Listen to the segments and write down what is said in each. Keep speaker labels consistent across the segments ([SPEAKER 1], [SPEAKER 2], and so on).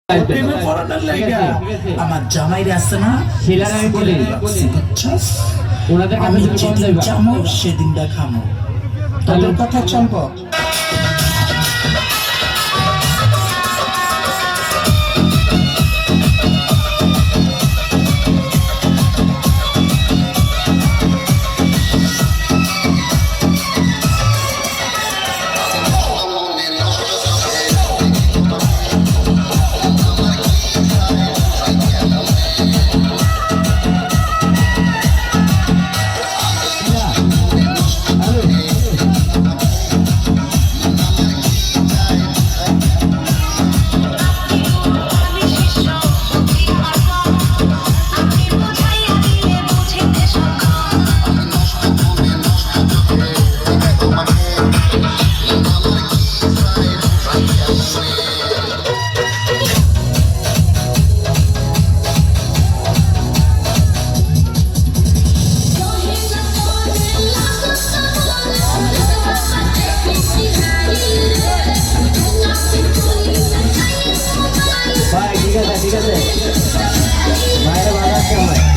[SPEAKER 1] প্রেমে পড়ানোর লাগা আমার জামাইরে আছে না
[SPEAKER 2] শিলার আমি বলি
[SPEAKER 1] বুঝছস
[SPEAKER 2] ওনাদের কাছে
[SPEAKER 1] আমি
[SPEAKER 2] তুমি কোন
[SPEAKER 1] যেদিন
[SPEAKER 2] যাইবা
[SPEAKER 1] যাবো সেদিন দেখামো তোদের কথা চলবো
[SPEAKER 2] ভাই ঠিক আছে ভাইরা ভালো আছে ভাই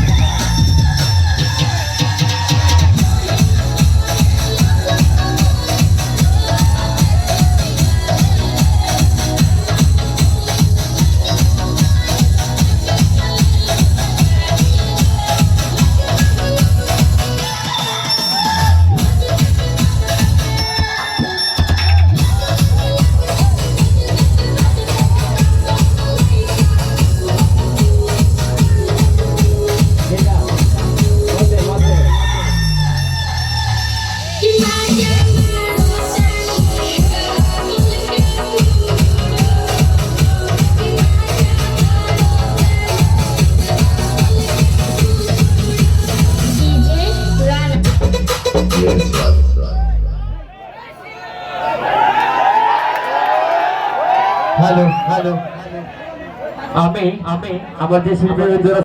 [SPEAKER 3] হ্যালো আমি আমার যে শিল্পীদের